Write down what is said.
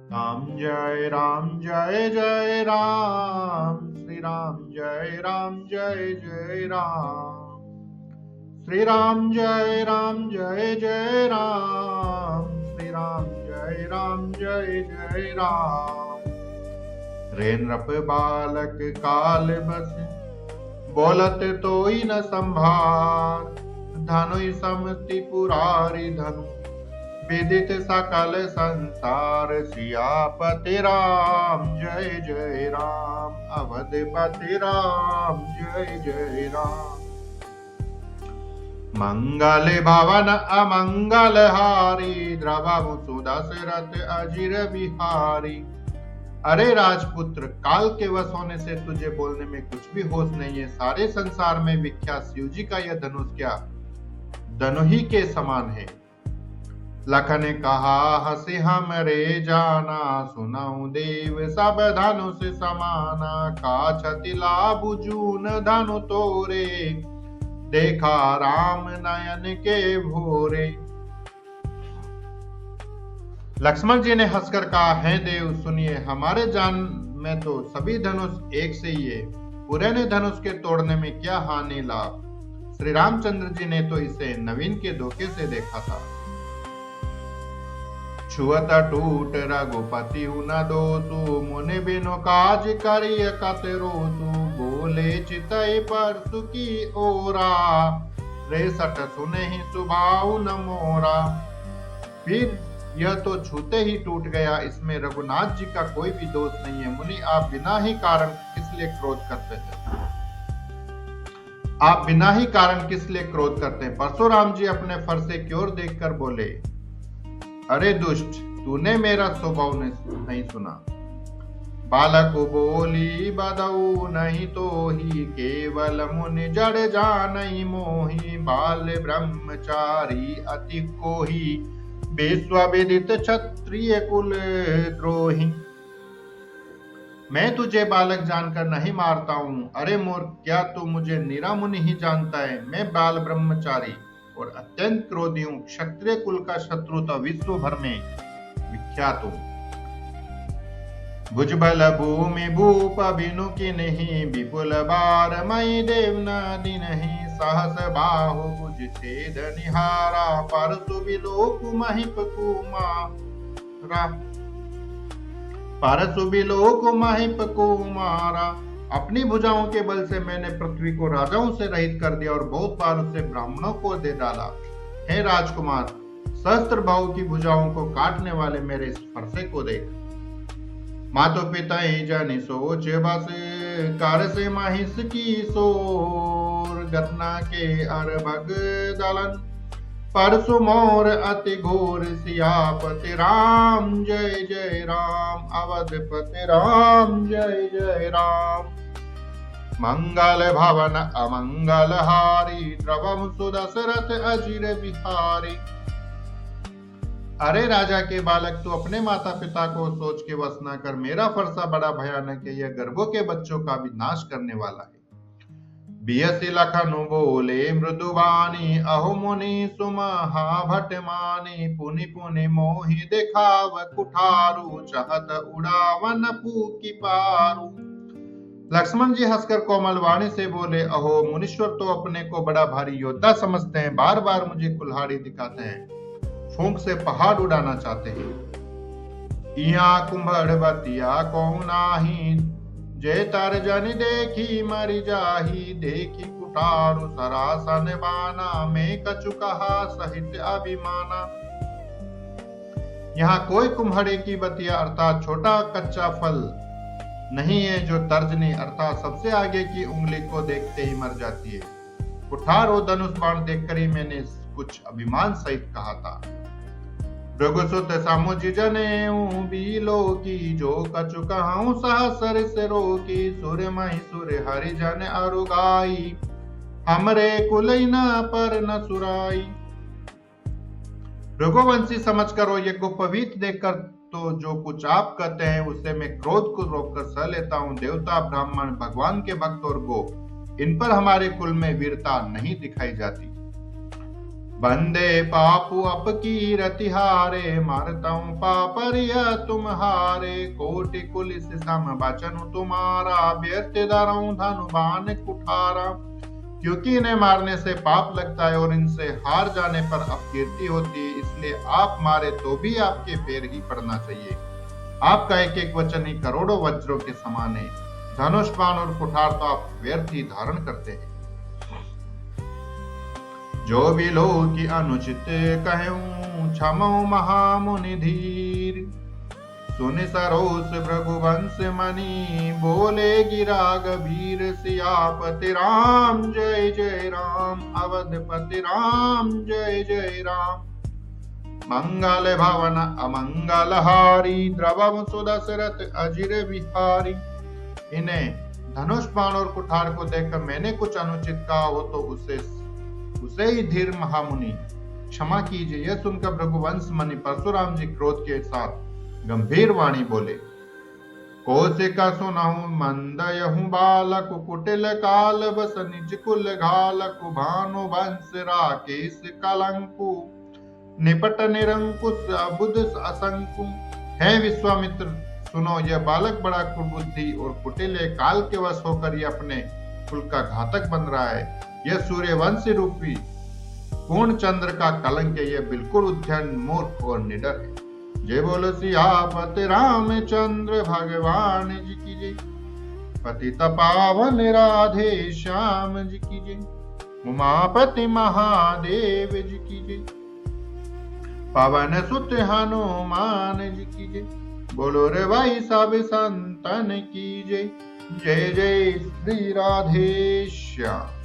राम जय जय राम, श्री राम जय जय राम, श्री राम जय जय राम, श्री राम जय जय राम। रे नृप बालक काल बस, बोलत तोई न संभार, धनुष समति पुरारी धनु, विदित सकल संसार। सियापति राम जय जय राम, अवधपति राम जय जय राम। मंगल भवन अमंगल हारी, द्रवहु सुदशरथ अजिर बिहारी। अरे राजपुत्र, काल के वश होने से तुझे बोलने में कुछ भी होश नहीं है। सारे संसार में विख्यात शिव जी का यह धनुष क्या धनुही के समान है। लखन कहा हंसी हमरे जाना, सुनाऊ देव सब धनुष समाना। का छति लाभ जून धनु तोरे, देखा राम नयन के भोरे। लक्ष्मण जी ने हंसकर कहा, है देव सुनिए, हमारे जान में तो सभी धनुष एक से ही है। पुराने धनुष के तोड़ने में क्या हानि लाभ। श्री रामचंद्र जी ने तो इसे नवीन के धोखे से देखा था। छुअत टूट रघुपति न दोसु, मुनि बिनु काज करिय कतरोसु। बोले चितई परसु की ओरा, रे सट सुनहि सुभाउ न मोरा। फिर यह तो छूते ही टूट गया, इसमें रघुनाथ जी का कोई भी दोष नहीं है। मुनि, आप बिना ही कारण किस लिए क्रोध करते थे? आप बिना ही कारण किस लिए क्रोध करते हैं? परशुराम जी अपने फरसे की ओर देखकर बोले, अरे दुष्ट, तूने मेरा स्वभाव नहीं सुना। बालक बोली बदऊ नहीं तो ही, केवल मुनि जड़ जानई मोही। बाल ब्रह्मचारी अति कोही, विश्व विदित क्षत्रिय कुल द्रोही। मैं तुझे बालक जानकर नहीं मारता हूँ। अरे मूर्ख, क्या तू मुझे निरा मुनि ही जानता है? मैं बाल ब्रह्मचारी और अत्यंत क्रोधी हूँ। क्षत्रिय कुल का शत्रु तो विश्व भर में विख्यात हूँ। भुजबल भूमि भूप बिनु की नहीं, विपुल बार मई देव नदी नहीं। सहस बाहु भुज छेद निहारा, परसु बिलोक महिप कुमारा। परसु बिलोक महिप कुमारा। अपनी भुजाओं के बल से मैंने पृथ्वी को राजाओं से रहित कर दिया और बहुत बार उसे ब्राह्मणों को दे डाला। हे राजकुमार, सहस्त्र बाहु की भुजाओं को काटने वाले मेरे इस फरसे को देख। मातो पिता जन सोच बस, कर से महिष की सोर। घटना के अरभग दलन, परसु मोर अति घोर। सियापति राम जय जय राम, अवधपति राम जय जय राम। मंगल भवन अमंगल हारी, द्रवहु सुदशरथ अजिर बिहारी। अरे राजा के बालक, तू अपने माता पिता को सोच के वश न कर। मेरा फरसा बड़ा भयानक है, यह गर्भों के बच्चों का भी नाश करने वाला है। बियसी लखनु बोले मृदुवानी, अहो मुनि सुमहा भट मानी। पुनि पुनि मोहि देखाव कुठारू, चाहत उड़ावन पूकी पारू। लक्ष्मण जी हंसकर कोमल वाणी से बोले, अहो मुनीश्वर तो अपने को बड़ा भारी योद्धा समझते हैं, बार बार मुझे कुल्हाड़ी दिखाते हैं, फूंक से पहाड़ उड़ाना चाहते हैं। इया कुंभड़ बतिया कौन नाही, जय तर जन देखी मरि जाही। देखी कुठारु सरासन बाना, में कछु कहा सहित अभिमाना। यहाँ कोई कुम्हड़े की बतिया अर्थात छोटा कच्चा फल नहीं है, जो तर्जनी अर्थात सबसे आगे की उंगली को देखते ही मर जाती है। कुठार और धनुष बाण देखकर ही मैंने कुछ अभिमान सहित कहा था। रघुसुत समुझ जनेऊ बीलो की, जो कछु कहूँ सहसर से रोकी। सुर मही सुर हरिजन अरुगाई, हमरे कुलई न पर न सुराई। रघुवंशी समझकर और यज्ञोपवीत देखकर तो जो कुछ आप कहते हैं उससे मैं क्रोध को रोककर सह लेता हूँ। देवता, ब्राह्मण, भगवान के भक्त और गो, इन पर हमारे कुल में वीरता नहीं दिखाई जाती। बंदे पापु अपकी रतिहारे, मारताऊं पापरिय तुम्हारे। कोटि कुलिस सम बचनु तुम्हारा, व्यर्थ धरऊं धनुबान कुठारा। क्योंकि इन्हें मारने से पाप लगता है और इनसे हार जाने पर अपकीर्ति होती है, इसलिए आप मारे तो भी आपके पैर ही पड़ना चाहिए। आपका एक एक वचन ही करोड़ों वज्रों के समान है। धनुष बाण और कुठार तो आप व्यर्थ ही धारण करते हैं। जो भी लोग की अनुचित कहूं, क्षमऊ महामुनि धीर। सुन सरोस भृगुवंश मणि, बोले गिरा गभीर। सियापति राम जय जय राम, अवधपति राम जय जय राम। मंगल भवन अमंगल हारी, द्रवम सुदशरथ अजिर बिहारी। इन्हें धनुष बाण और कुठार को देखकर मैंने कुछ अनुचित कहा हो तो उसे ही धीर महामुनि क्षमा कीजिए। यह सुनकर भृगुवंश मणि परशुराम जी क्रोध के साथ गंभीर वाणी बोले। कौशिका सुनहु मंदयहु बालक, कुटिल काल बस निज कुल घालक। भानु वंश राकेश कलंकु, निपट निरंकुश अबुध असंकु। है विश्वामित्र, सुनो, यह बालक बड़ा कुबुद्धि और कुटिल काल के वश होकर यह अपने कुल का घातक बन रहा है। यह सूर्यवंशी रूपी पूर्ण चंद्र का कलंक है। यह बिल्कुल उद्यन मूर्ख और निडर है। जय बोलो सियापति रामचंद्र भगवान जी की जय। पतित पावन राधे श्याम जी की जय। उमापति महादेव जी की जय। पवन सुत हनुमान जी की जय। बोलो रे भाई सब संतन की जय। जय जय श्री राधे श्याम।